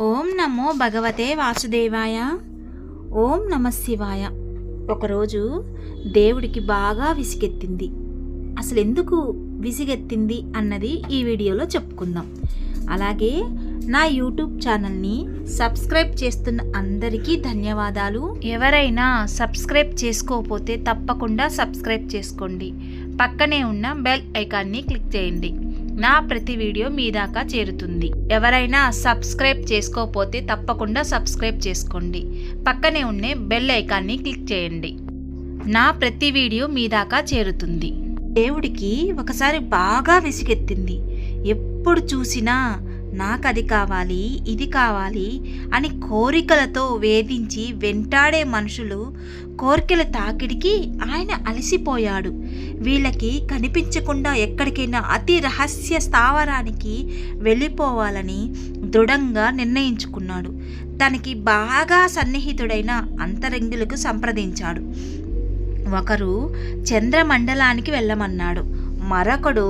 ఓం నమో భగవతే వాసుదేవాయ. ఓం నమ శివాయ. ఒకరోజు దేవుడికి బాగా విసిగెత్తింది. అసలు ఎందుకు విసిగెత్తింది అన్నది ఈ వీడియోలో చెప్పుకుందాం. అలాగే నా యూట్యూబ్ ఛానల్ని సబ్స్క్రైబ్ చేస్తున్న అందరికీ ధన్యవాదాలు. ఎవరైనా సబ్స్క్రైబ్ చేసుకోకపోతే తప్పకుండా సబ్స్క్రైబ్ చేసుకోండి. పక్కనే ఉన్న బెల్ ఐకాన్ని క్లిక్ చేయండి. నా ప్రతి వీడియో మీ దాకా చేరుతుంది. ఎవరైనా సబ్స్క్రైబ్ చేసుకోకపోతే తప్పకుండా సబ్స్క్రైబ్ చేసుకోండి. పక్కనే ఉన్న బెల్ ఐకాన్ని క్లిక్ చేయండి. నా ప్రతి వీడియో మీ దాకా చేరుతుంది. దేవుడికి ఒకసారి బాగా విసిగెత్తింది. ఎప్పుడు చూసినా నాకది కావాలి, ఇది కావాలి అని కోరికలతో వేధించి వెంటాడే మనుషులు కోరికల తాకిడికి ఆయన అలసిపోయాడు. వీళ్ళకి కనిపించకుండా ఎక్కడికైనా అతి రహస్య స్థావరానికి వెళ్ళిపోవాలని దృఢంగా నిర్ణయించుకున్నాడు. తనకి బాగా సన్నిహితుడైన అంతరంగులకు సంప్రదించాడు. ఒకరు చంద్రమండలానికి వెళ్ళమన్నాడు. మరొకడు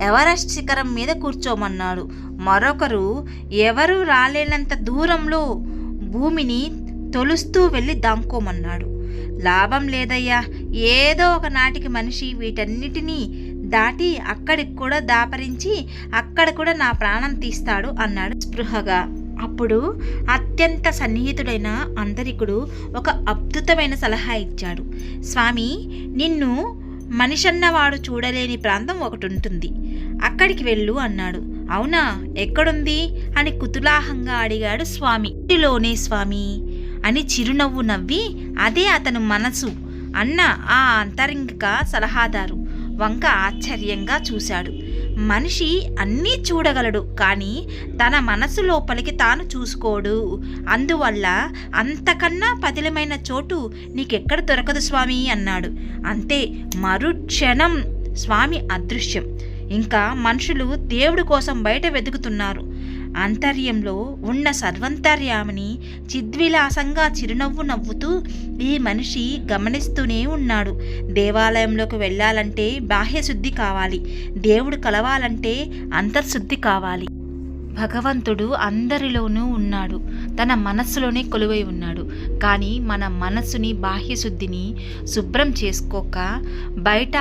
ఎవరెస్ట్ శిఖరం మీద కూర్చోమన్నాడు. మరొకరు ఎవరు రాలేనంత దూరంలో భూమిని తొలుస్తూ వెళ్ళి దాక్కోమన్నాడు. లాభం లేదయ్యా, ఏదో ఒక నాటికి మనిషి వీటన్నిటినీ దాటి అక్కడికి కూడా దాపరించి అక్కడ కూడా నా ప్రాణం తీస్తాడు అన్నాడు స్పృహగా. అప్పుడు అత్యంత సన్నిహితుడైన అంతరికుడు ఒక అద్భుతమైన సలహా ఇచ్చాడు. స్వామి, నిన్ను మనిషన్నవాడు చూడలేని ప్రాంతం ఒకటి ఉంటుంది, అక్కడికి వెళ్ళు అన్నాడు. అవునా, ఎక్కడుంది అని కుతూహలంగా అడిగాడు స్వామి. ఇంటిలోనే స్వామి అని చిరునవ్వు నవ్వి అదే అతను మనసు అన్న ఆ అంతరంగిక సలహాదారు వంక ఆశ్చర్యంగా చూశాడు. మనిషి అన్నీ చూడగలడు, కానీ తన మనసు లోపలికి తాను చూసుకోడు. అందువల్ల అంతకన్నా పదిలమైన చోటు నీకెక్కడ దొరకదు స్వామి అన్నాడు. అంతే, మరుక్షణం స్వామి అదృశ్యం. ఇంకా మనుషులు దేవుడి కోసం బయట వెతుకుతున్నారు. అంతర్యంలో ఉన్న సర్వంతర్యామిని చిద్విలాసంగా చిరునవ్వు నవ్వుతూ ఈ మనిషి గమనిస్తూనే ఉన్నాడు. దేవాలయంలోకి వెళ్ళాలంటే బాహ్యశుద్ధి కావాలి, దేవుడు కలవాలంటే అంతర్శుద్ధి కావాలి. భగవంతుడు అందరిలోనూ ఉన్నాడు, తన మనస్సులోనే కొలువై ఉన్నాడు. కానీ మన మనస్సుని బాహ్యశుద్ధిని శుభ్రం చేసుకోక బయట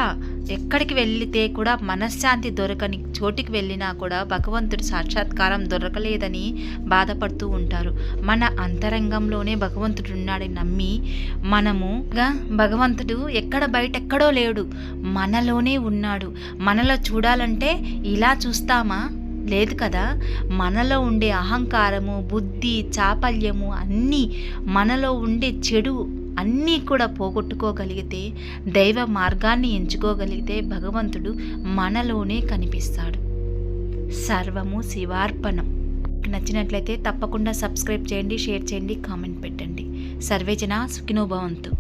ఎక్కడికి వెళితే కూడా మనశ్శాంతి దొరకని చోటికి వెళ్ళినా కూడా భగవంతుడి సాక్షాత్కారం దొరకలేదని బాధపడుతూ ఉంటారు. మన అంతరంగంలోనే భగవంతుడు ఉన్నాడని నమ్మి మనముగా భగవంతుడు ఎక్కడ బయటెక్కడో లేడు, మనలోనే ఉన్నాడు. మనలో చూడాలంటే ఇలా చూస్తామా? లేదు కదా. మనలో ఉండే అహంకారము, బుద్ధి, చాపల్యము అన్నీ, మనలో ఉండే చెడు అన్నీ కూడా పోగొట్టుకోగలిగితే, దైవ మార్గాన్ని ఎంచుకోగలిగితే భగవంతుడు మనలోనే కనిపిస్తాడు. సర్వము శివార్పణం. నచ్చినట్లయితే తప్పకుండా సబ్స్క్రైబ్ చేయండి, షేర్ చేయండి, కామెంట్ పెట్టండి. సర్వేజన సుఖినో భవంతు.